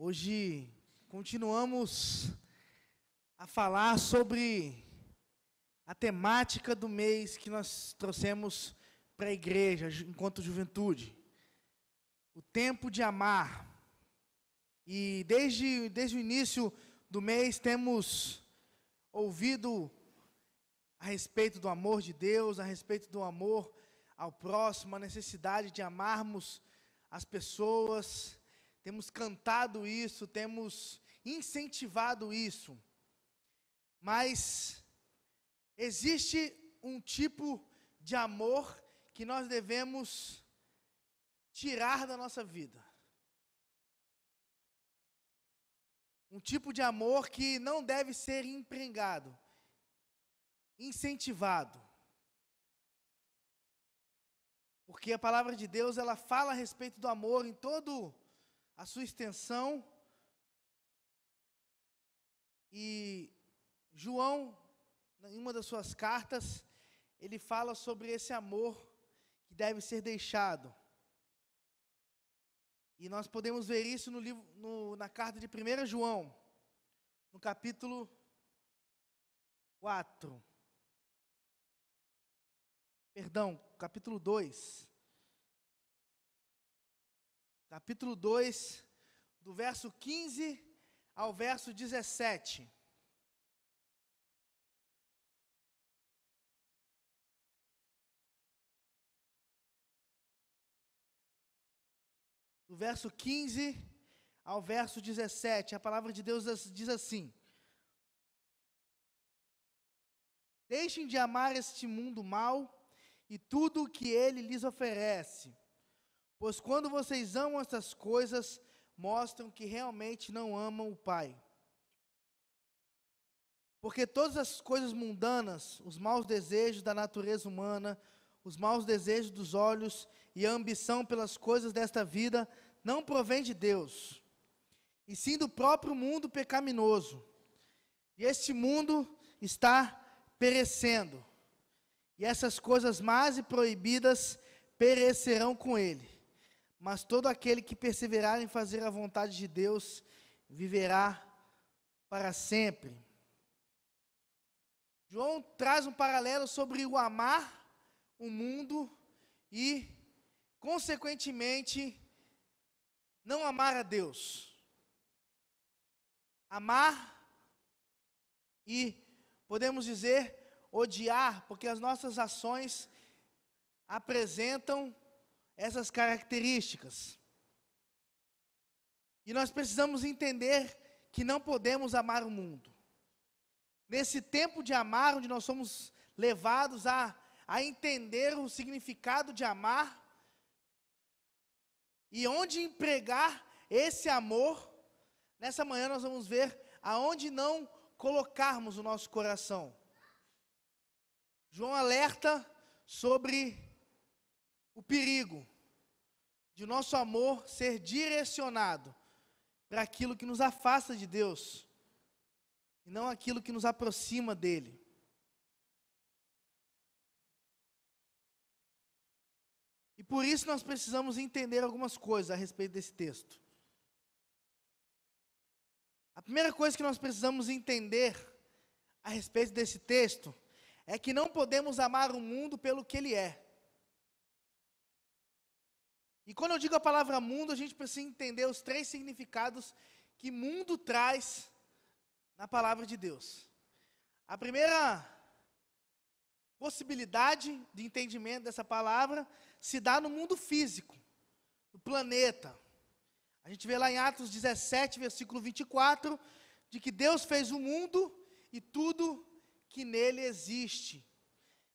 Hoje continuamos a falar sobre a temática do mês que nós trouxemos para a igreja, enquanto juventude. O tempo de amar. E desde o início do mês temos ouvido a respeito do amor de Deus, a respeito do amor ao próximo, a necessidade de amarmos as pessoas. Temos cantado isso, temos incentivado isso. Mas existe um tipo de amor que nós devemos tirar da nossa vida. Um tipo de amor que não deve ser empregado, incentivado. Porque a palavra de Deus, ela fala a respeito do amor em toda a sua extensão. E João, em uma das suas cartas, ele fala sobre esse amor que deve ser deixado. E nós podemos ver isso na carta de 1 João, no capítulo 4. Perdão, capítulo 2. Capítulo 2, do verso 15 ao verso 17. Do verso 15 ao verso 17, a palavra de Deus diz assim: Deixem de amar este mundo mau e tudo o que ele lhes oferece, pois quando vocês amam estas coisas, mostram que realmente não amam o Pai. Porque todas as coisas mundanas, os maus desejos da natureza humana, os maus desejos dos olhos e a ambição pelas coisas desta vida não provém de Deus, e sim do próprio mundo pecaminoso. E este mundo está perecendo, e essas coisas más e proibidas perecerão com ele. Mas todo aquele que perseverar em fazer a vontade de Deus viverá para sempre. João traz um paralelo sobre o amar o mundo e, consequentemente, não amar a Deus. Amar e, podemos dizer, odiar, porque as nossas ações apresentam essas características. E nós precisamos entender que não podemos amar o mundo. Nesse tempo de amar, onde nós somos levados a entender o significado de amar, e onde empregar esse amor, nessa manhã nós vamos ver aonde não colocarmos o nosso coração. João alerta sobre o perigo de nosso amor ser direcionado para aquilo que nos afasta de Deus, e não aquilo que nos aproxima dele. E por isso nós precisamos entender algumas coisas a respeito desse texto. A primeira coisa que nós precisamos entender a respeito desse texto é que não podemos amar o mundo pelo que ele é. E quando eu digo a palavra mundo, a gente precisa entender os 3 significados que mundo traz na palavra de Deus. A primeira possibilidade de entendimento dessa palavra se dá no mundo físico, no planeta. A gente vê lá em Atos 17, versículo 24, de que Deus fez o mundo e tudo que nele existe.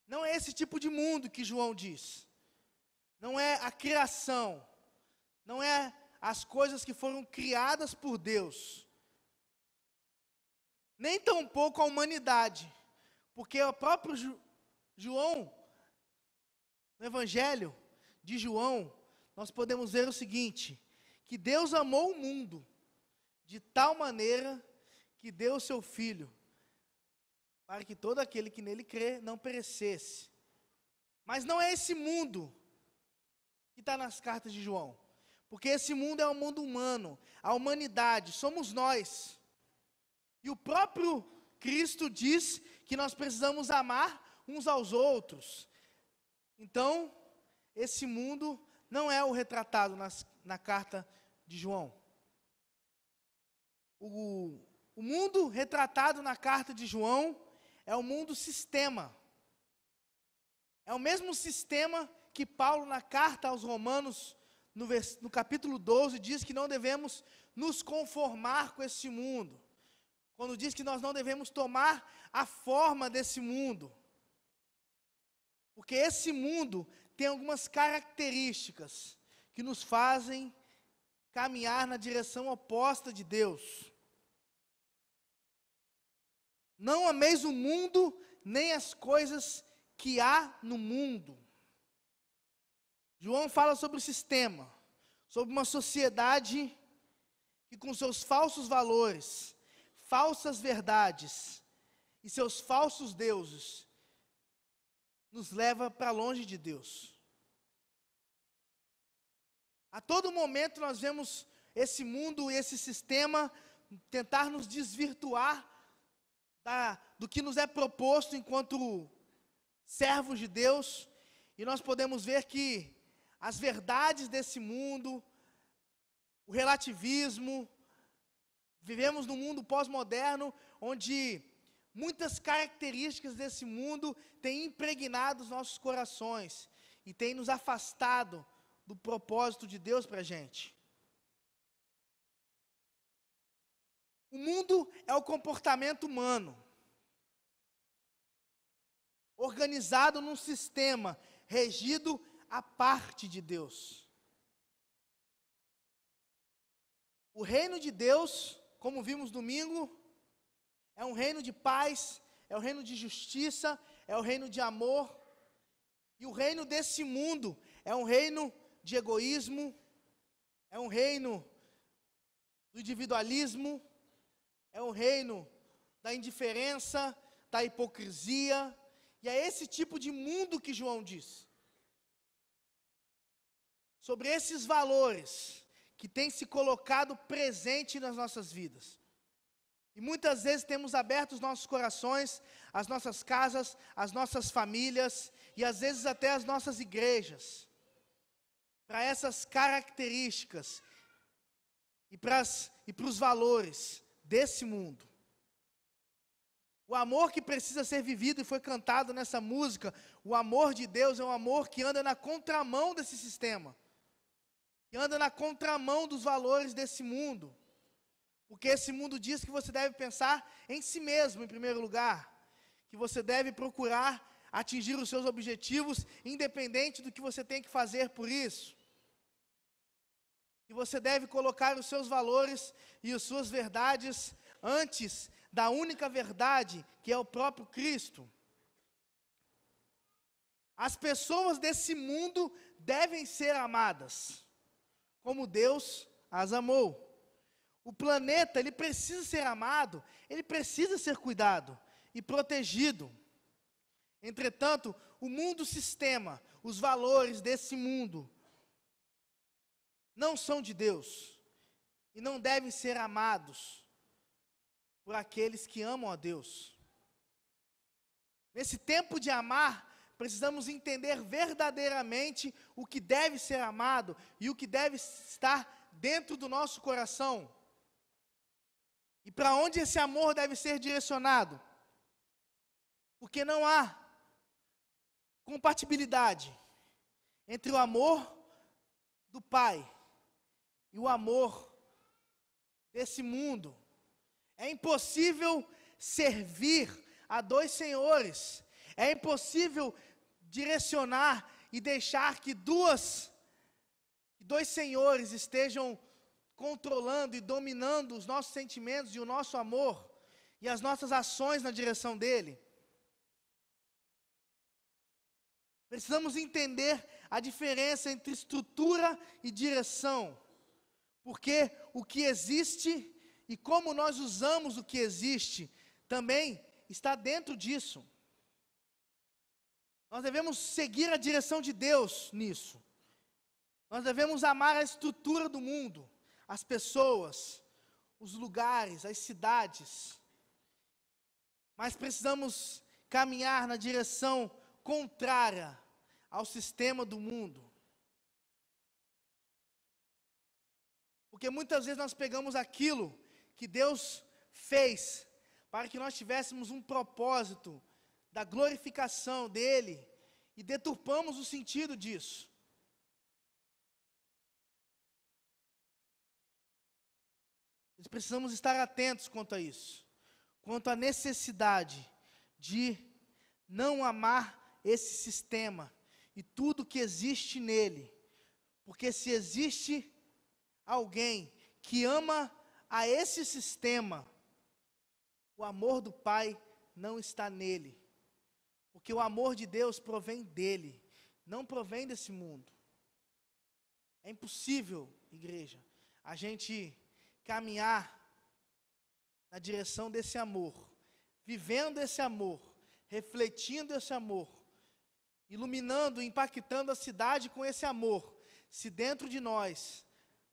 Não é esse tipo de mundo que João diz. Não é a criação. Não é as coisas que foram criadas por Deus. Nem tampouco a humanidade. Porque o próprio João, no Evangelho de João, nós podemos ver o seguinte: que Deus amou o mundo de tal maneira que deu o seu Filho, para que todo aquele que nele crê não perecesse. Mas não é esse mundo que está nas cartas de João. Porque esse mundo é um mundo humano, a humanidade, somos nós. E o próprio Cristo diz que nós precisamos amar uns aos outros. Então, esse mundo não é o retratado na carta de João. O mundo retratado na carta de João é o mundo sistema. É o mesmo sistema que Paulo, na carta aos Romanos, no capítulo 12, diz que não devemos nos conformar com esse mundo. Quando diz que nós não devemos tomar a forma desse mundo. Porque esse mundo tem algumas características que nos fazem caminhar na direção oposta de Deus. Não ameis o mundo, nem as coisas que há no mundo. João fala sobre o sistema, sobre uma sociedade que com seus falsos valores, falsas verdades e seus falsos deuses, nos leva para longe de Deus. A todo momento nós vemos esse mundo, esse sistema, tentar nos desvirtuar do que nos é proposto enquanto servos de Deus, e nós podemos ver que as verdades desse mundo, o relativismo, vivemos num mundo pós-moderno, onde muitas características desse mundo têm impregnado os nossos corações, e têm nos afastado do propósito de Deus para a gente. O mundo é o comportamento humano, organizado num sistema, regido à parte de Deus. O reino de Deus, como vimos domingo, é um reino de paz, é um reino de justiça, é um reino de amor. E o reino desse mundo é um reino de egoísmo, é um reino do individualismo, é um reino da indiferença, da hipocrisia. E é esse tipo de mundo que João diz. Sobre esses valores que têm se colocado presente nas nossas vidas. E muitas vezes temos aberto os nossos corações, as nossas casas, as nossas famílias e às vezes até as nossas igrejas para essas características e para os valores desse mundo. O amor que precisa ser vivido e foi cantado nessa música, o amor de Deus é um amor que anda na contramão desse sistema, que anda na contramão dos valores desse mundo. Porque esse mundo diz que você deve pensar em si mesmo, em primeiro lugar, que você deve procurar atingir os seus objetivos, independente do que você tem que fazer por isso. Que você deve colocar os seus valores e as suas verdades antes da única verdade, que é o próprio Cristo. As pessoas desse mundo devem ser amadas, como Deus as amou. O planeta, ele precisa ser amado, ele precisa ser cuidado e protegido. Entretanto, o mundo sistema, os valores desse mundo, não são de Deus e não devem ser amados por aqueles que amam a Deus. Nesse tempo de amar, precisamos entender verdadeiramente o que deve ser amado e o que deve estar dentro do nosso coração. E para onde esse amor deve ser direcionado? Porque não há compatibilidade entre o amor do Pai e o amor desse mundo. É impossível servir a dois senhores. É impossível direcionar e deixar que dois senhores estejam controlando e dominando os nossos sentimentos e o nosso amor e as nossas ações na direção dele. Precisamos entender a diferença entre estrutura e direção, porque o que existe e como nós usamos o que existe também está dentro disso. Nós devemos seguir a direção de Deus nisso. Nós devemos amar a estrutura do mundo, as pessoas, os lugares, as cidades. Mas precisamos caminhar na direção contrária ao sistema do mundo. Porque muitas vezes nós pegamos aquilo que Deus fez para que nós tivéssemos um propósito da glorificação dele e deturpamos o sentido disso. Nós precisamos estar atentos quanto a isso, quanto à necessidade de não amar esse sistema e tudo que existe nele, porque se existe alguém que ama a esse sistema, o amor do Pai não está nele, porque o amor de Deus provém dele, não provém desse mundo. É impossível, igreja, a gente caminhar na direção desse amor, vivendo esse amor, refletindo esse amor, iluminando, impactando a cidade com esse amor, se dentro de nós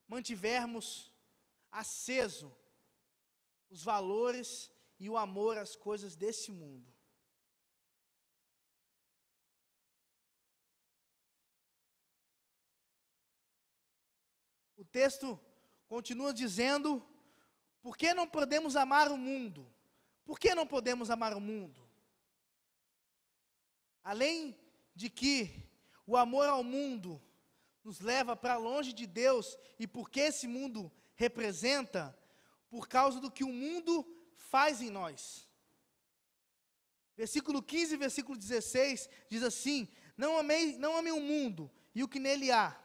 mantivermos aceso os valores e o amor às coisas desse mundo. O texto continua dizendo: por que não podemos amar o mundo? Por que não podemos amar o mundo? Além de que o amor ao mundo nos leva para longe de Deus, e porque esse mundo representa, por causa do que o mundo faz em nós. Versículo 15 e versículo 16 diz assim: não amem o mundo e o que nele há.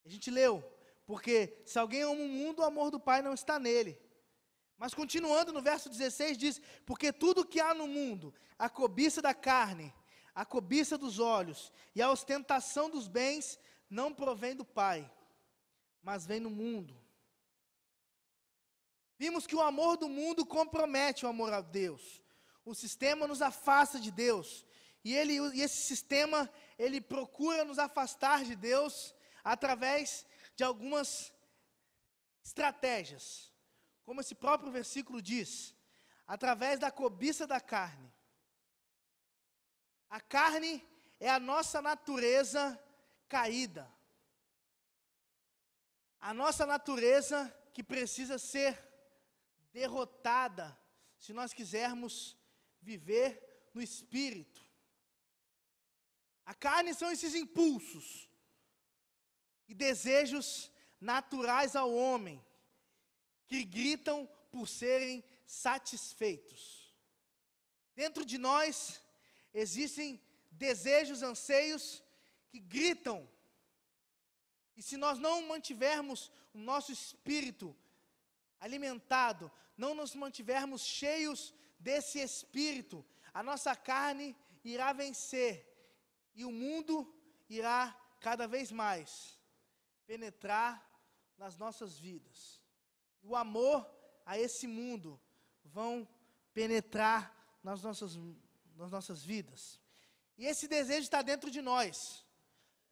A gente leu: porque se alguém ama o mundo, o amor do Pai não está nele. Mas continuando no verso 16 diz: porque tudo que há no mundo, a cobiça da carne, a cobiça dos olhos e a ostentação dos bens, não provém do Pai, mas vem no mundo. Vimos que o amor do mundo compromete o amor a Deus. O sistema nos afasta de Deus. E esse sistema, ele procura nos afastar de Deus através de algumas estratégias, como esse próprio versículo diz, através da cobiça da carne. A carne é a nossa natureza caída, a nossa natureza que precisa ser derrotada, se nós quisermos viver no Espírito. A carne são esses impulsos e desejos naturais ao homem, que gritam por serem satisfeitos. Dentro de nós existem desejos, anseios que gritam. E se nós não mantivermos o nosso espírito alimentado, não nos mantivermos cheios desse espírito, a nossa carne irá vencer e o mundo irá cada vez mais penetrar nas nossas vidas. O amor a esse mundo vão penetrar nas nossas vidas. E esse desejo está dentro de nós.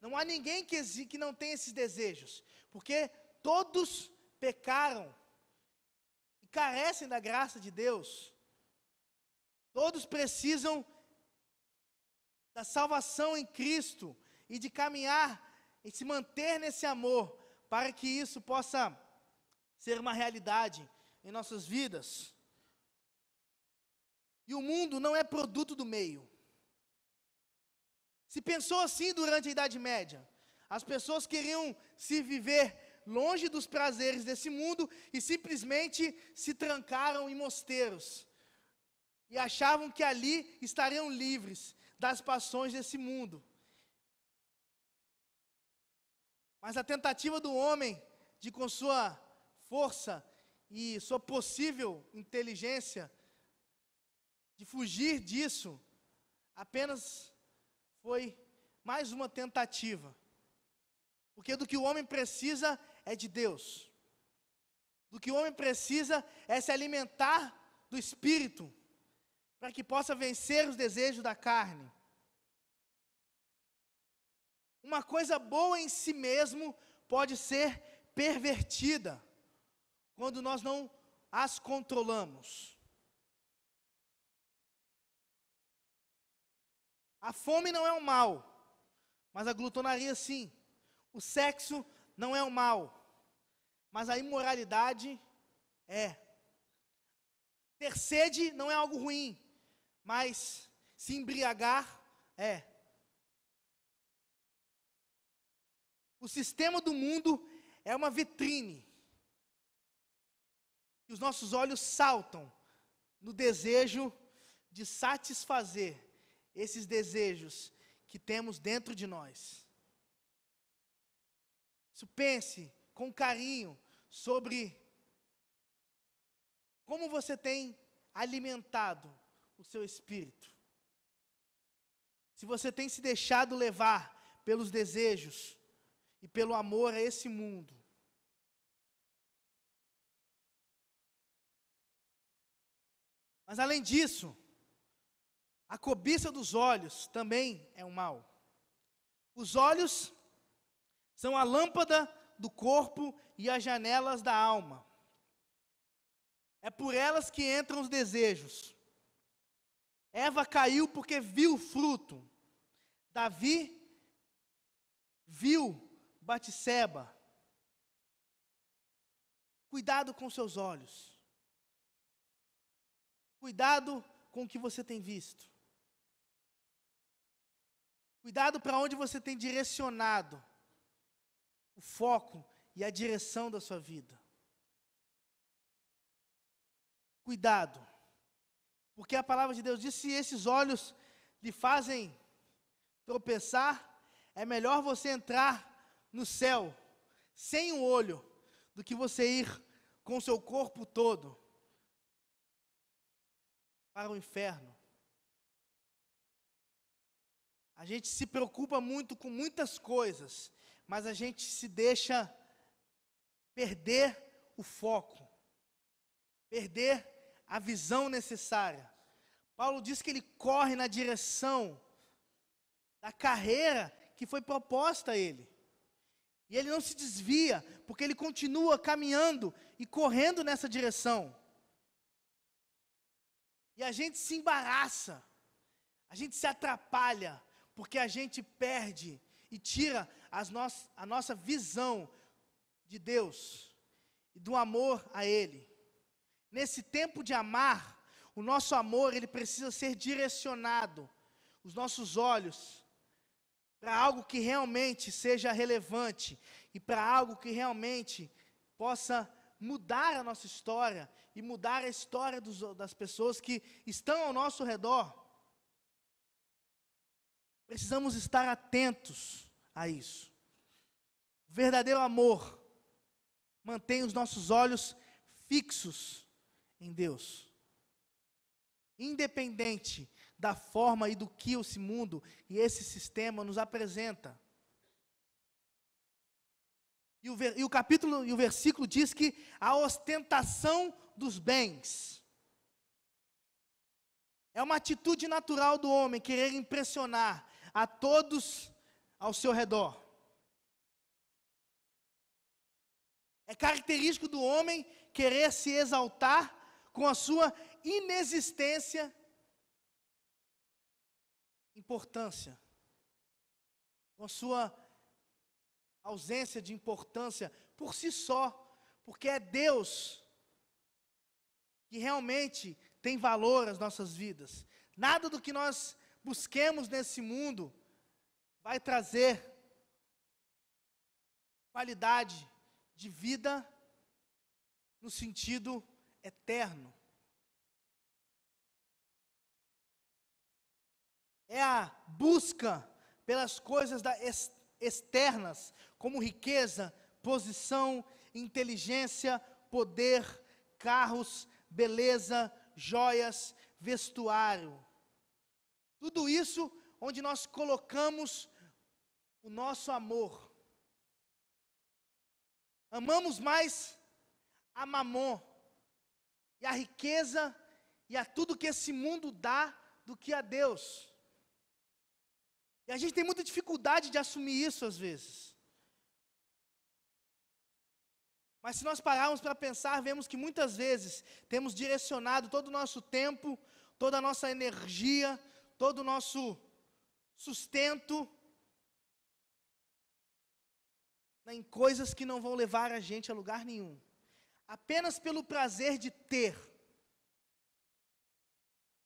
Não há ninguém que não tenha esses desejos, porque todos pecaram e carecem da graça de Deus. Todos precisam da salvação em Cristo e de caminhar e se manter nesse amor, para que isso possa ser uma realidade em nossas vidas. E o mundo não é produto do meio. Se pensou assim durante a Idade Média, as pessoas queriam se viver longe dos prazeres desse mundo e simplesmente se trancaram em mosteiros e achavam que ali estariam livres das paixões desse mundo. Mas a tentativa do homem de, com sua força e sua possível inteligência, de fugir disso, apenas foi mais uma tentativa. Porque do que o homem precisa é de Deus. Do que o homem precisa é se alimentar do Espírito, para que possa vencer os desejos da carne. Uma coisa boa em si mesmo pode ser pervertida quando nós não as controlamos. A fome não é um mal, mas a glutonaria sim. O sexo não é um mal, mas a imoralidade é. Ter sede não é algo ruim, mas se embriagar é. O sistema do mundo é uma vitrine. E os nossos olhos saltam no desejo de satisfazer esses desejos que temos dentro de nós. Pense com carinho sobre como você tem alimentado o seu espírito. Se você tem se deixado levar pelos desejos e pelo amor a esse mundo. Mas além disso, a cobiça dos olhos também é um mal. Os olhos são a lâmpada do corpo e as janelas da alma. É por elas que entram os desejos. Eva caiu porque viu o fruto. Davi viu Batseba. Cuidado com seus olhos. Cuidado com o que você tem visto. Cuidado para onde você tem direcionado o foco e a direção da sua vida. Cuidado, porque a palavra de Deus diz: se esses olhos lhe fazem tropeçar, é melhor você entrar no céu sem um olho, do que você ir com o seu corpo todo para o inferno. A gente se preocupa muito com muitas coisas, mas a gente se deixa perder o foco, perder a visão necessária. Paulo diz que ele corre na direção da carreira que foi proposta a ele. E ele não se desvia, porque ele continua caminhando e correndo nessa direção. E a gente se embaraça, a gente se atrapalha, porque a gente perde e tira a nossa visão de Deus e do amor a Ele. Nesse tempo de amar, o nosso amor, ele precisa ser direcionado, os nossos olhos, para algo que realmente seja relevante e para algo que realmente possa mudar a nossa história e mudar a história das pessoas que estão ao nosso redor. Precisamos estar atentos a isso. O verdadeiro amor mantém os nossos olhos fixos em Deus, independente da forma e do que esse mundo e esse sistema nos apresenta. E o capítulo e o versículo diz que a ostentação dos bens é uma atitude natural do homem querer impressionar a todos ao seu redor. É característico do homem querer se exaltar com a sua inexistência, importância, com a sua ausência de importância por si só, porque é Deus que realmente tem valor às nossas vidas. Nada do que nós busquemos nesse mundo vai trazer qualidade de vida no sentido eterno. É a busca pelas coisas externas, como riqueza, posição, inteligência, poder, carros, beleza, joias, vestuário. Tudo isso onde nós colocamos o nosso amor. Amamos mais a mamon e a riqueza e a tudo que esse mundo dá do que a Deus. E a gente tem muita dificuldade de assumir isso às vezes. Mas se nós pararmos para pensar, vemos que muitas vezes temos direcionado todo o nosso tempo, toda a nossa energia, todo o nosso sustento em coisas que não vão levar a gente a lugar nenhum. Apenas pelo prazer de ter.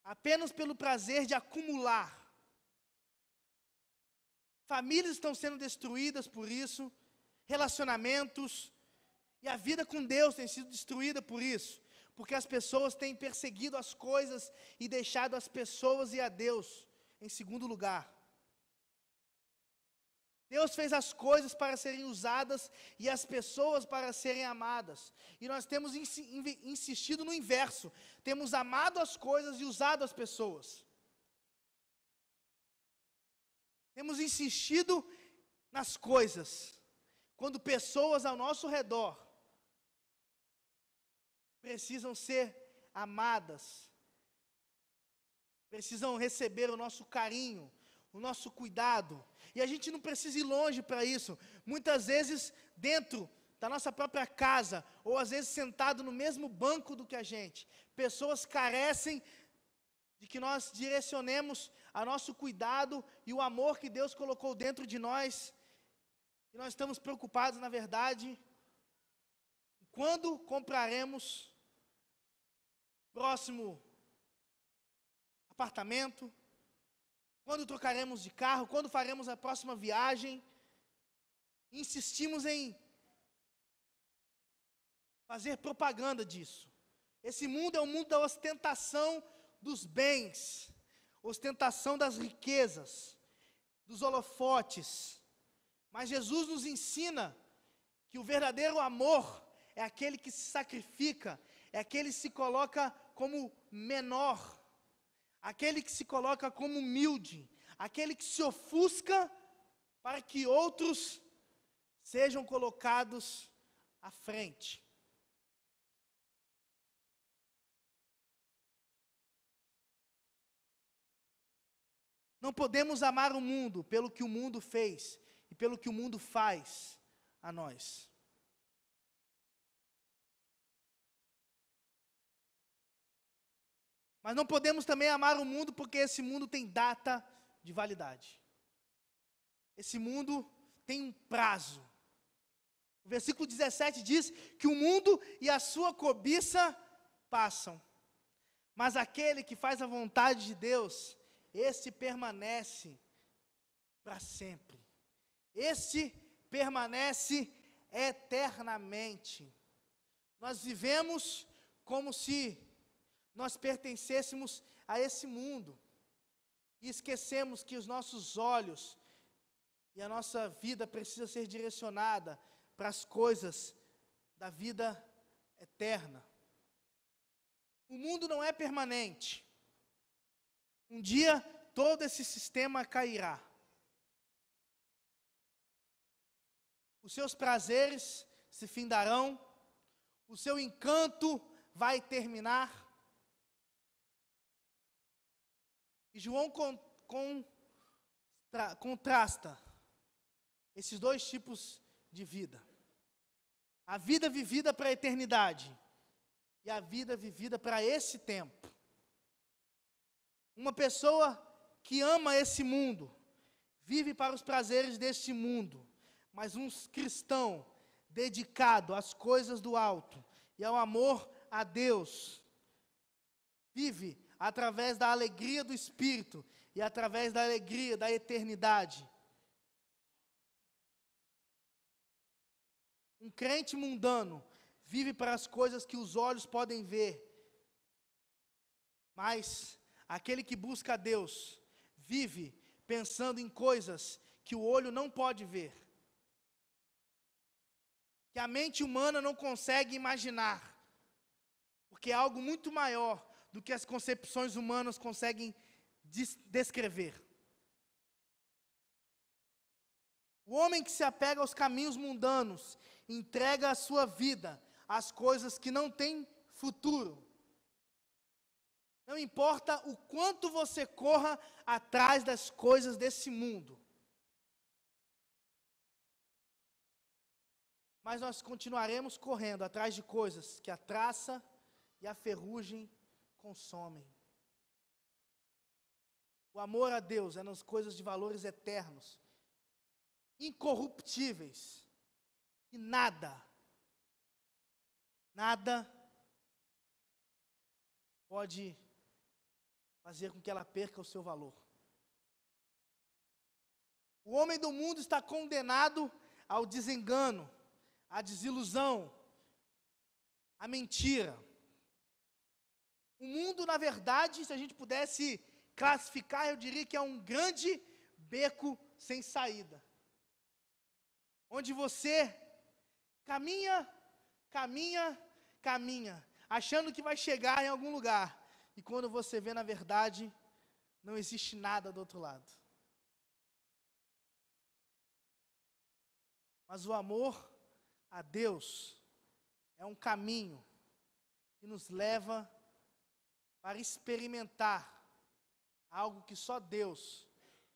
Apenas pelo prazer de acumular. Famílias estão sendo destruídas por isso, relacionamentos, e a vida com Deus tem sido destruída por isso, porque as pessoas têm perseguido as coisas e deixado as pessoas e a Deus em segundo lugar. Deus fez as coisas para serem usadas e as pessoas para serem amadas. E nós temos insistido no inverso. Temos amado as coisas e usado as pessoas. Temos insistido nas coisas, quando pessoas ao nosso redor precisam ser amadas, precisam receber o nosso carinho, o nosso cuidado. E a gente não precisa ir longe para isso. Muitas vezes dentro da nossa própria casa, ou às vezes sentado no mesmo banco do que a gente, pessoas carecem de que nós direcionemos a nosso cuidado e o amor que Deus colocou dentro de nós. E nós estamos preocupados, na verdade, quando compraremos próximo apartamento, quando trocaremos de carro, quando faremos a próxima viagem. Insistimos em fazer propaganda disso. Esse mundo é o mundo da ostentação dos bens, ostentação das riquezas, dos holofotes. Mas Jesus nos ensina que o verdadeiro amor é aquele que se sacrifica, é aquele que se coloca como menor, aquele que se coloca como humilde, aquele que se ofusca para que outros sejam colocados à frente. Não podemos amar o mundo pelo que o mundo fez e pelo que o mundo faz a nós. Mas não podemos também amar o mundo porque esse mundo tem data de validade. Esse mundo tem um prazo. O versículo 17 diz que o mundo e a sua cobiça passam. Mas aquele que faz a vontade de Deus, esse permanece para sempre. Esse permanece eternamente. Nós vivemos como se nós pertencêssemos a esse mundo. E esquecemos que os nossos olhos e a nossa vida precisa ser direcionada para as coisas da vida eterna. O mundo não é permanente. Um dia todo esse sistema cairá. Os seus prazeres se findarão, o seu encanto vai terminar. E João contrasta esses dois tipos de vida. A vida vivida para a eternidade e a vida vivida para esse tempo. Uma pessoa que ama esse mundo, vive para os prazeres deste mundo, mas um cristão dedicado às coisas do alto e ao amor a Deus, vive através da alegria do Espírito e através da alegria da eternidade. Um crente mundano vive para as coisas que os olhos podem ver, mas aquele que busca a Deus vive pensando em coisas que o olho não pode ver, que a mente humana não consegue imaginar, porque é algo muito maior do que as concepções humanas conseguem descrever. O homem que se apega aos caminhos mundanos, entrega a sua vida às coisas que não têm futuro. Não importa o quanto você corra atrás das coisas desse mundo. Mas nós continuaremos correndo atrás de coisas que a traça e a ferrugem consomem. O amor a Deus é nas coisas de valores eternos, incorruptíveis, e nada pode fazer com que ela perca o seu valor. O homem do mundo está condenado ao desengano, à desilusão, à mentira. O mundo, na verdade, se a gente pudesse classificar, eu diria que é um grande beco sem saída, onde você caminha, achando que vai chegar em algum lugar, e quando você vê, na verdade, não existe nada do outro lado. Mas o amor a Deus é um caminho que nos leva para experimentar algo que só Deus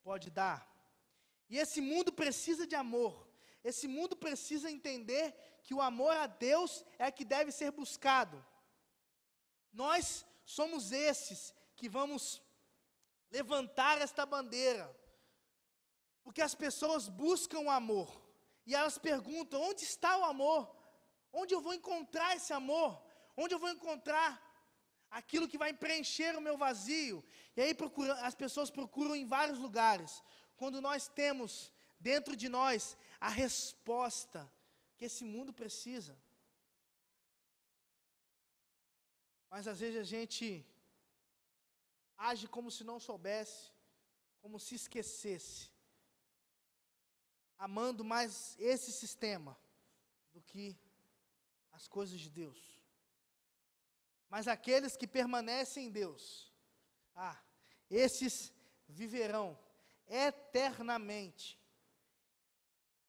pode dar. E esse mundo precisa de amor. Esse mundo precisa entender que o amor a Deus é que deve ser buscado. Nós somos esses que vamos levantar esta bandeira, porque as pessoas buscam o amor, e elas perguntam, onde está o amor? Onde eu vou encontrar esse amor? Onde eu vou encontrar aquilo que vai preencher o meu vazio? E aí as pessoas procuram em vários lugares, quando nós temos dentro de nós a resposta que esse mundo precisa. Mas às vezes a gente age como se não soubesse, como se esquecesse, amando mais esse sistema do que as coisas de Deus. Mas aqueles que permanecem em Deus, esses viverão eternamente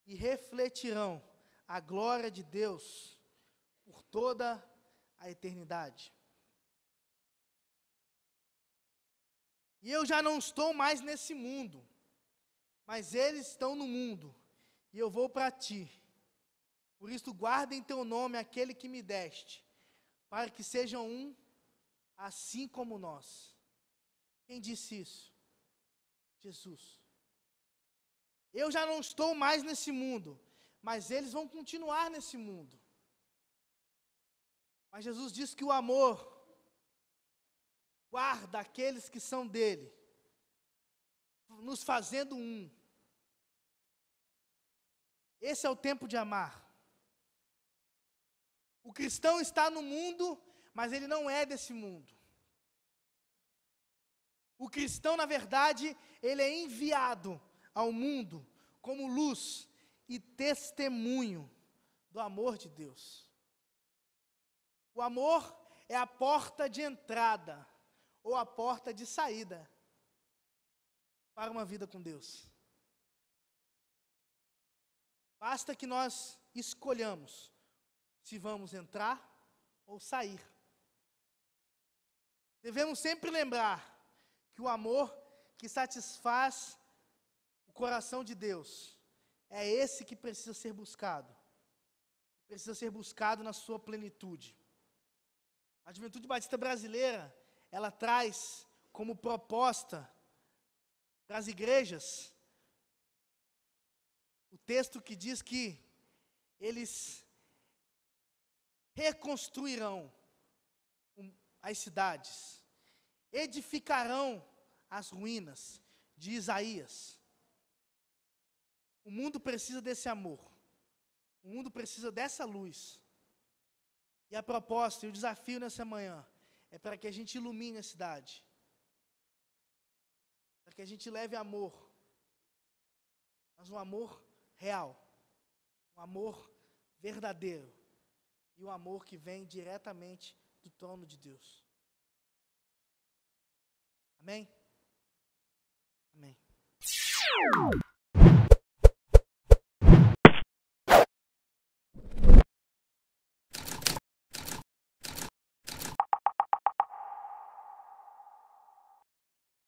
e refletirão a glória de Deus por toda a eternidade. E eu já não estou mais nesse mundo, mas eles estão no mundo, e eu vou para ti. Por isso guarda em teu nome aquele que me deste, para que sejam um, assim como nós. Quem disse isso? Jesus. Eu já não estou mais nesse mundo, mas eles vão continuar nesse mundo. Mas Jesus disse que o amor guarda aqueles que são dele, nos fazendo um. Esse é o tempo de amar. O cristão está no mundo, mas ele não é desse mundo. O cristão, na verdade, ele é enviado ao mundo como luz e testemunho do amor de Deus. O amor é a porta de entrada ou a porta de saída para uma vida com Deus. Basta que nós escolhamos se vamos entrar ou sair. Devemos sempre lembrar que o amor que satisfaz o coração de Deus é esse que precisa ser buscado. Precisa ser buscado na sua plenitude. A Juventude Batista Brasileira, ela traz como proposta para as igrejas o texto que diz que eles reconstruirão as cidades, edificarão as ruínas de Isaías. O mundo precisa desse amor, o mundo precisa dessa luz. E a proposta e o desafio nessa manhã é para que a gente ilumine a cidade, para que a gente leve amor, mas um amor real, um amor verdadeiro, e um amor que vem diretamente do trono de Deus. Amém? Amém.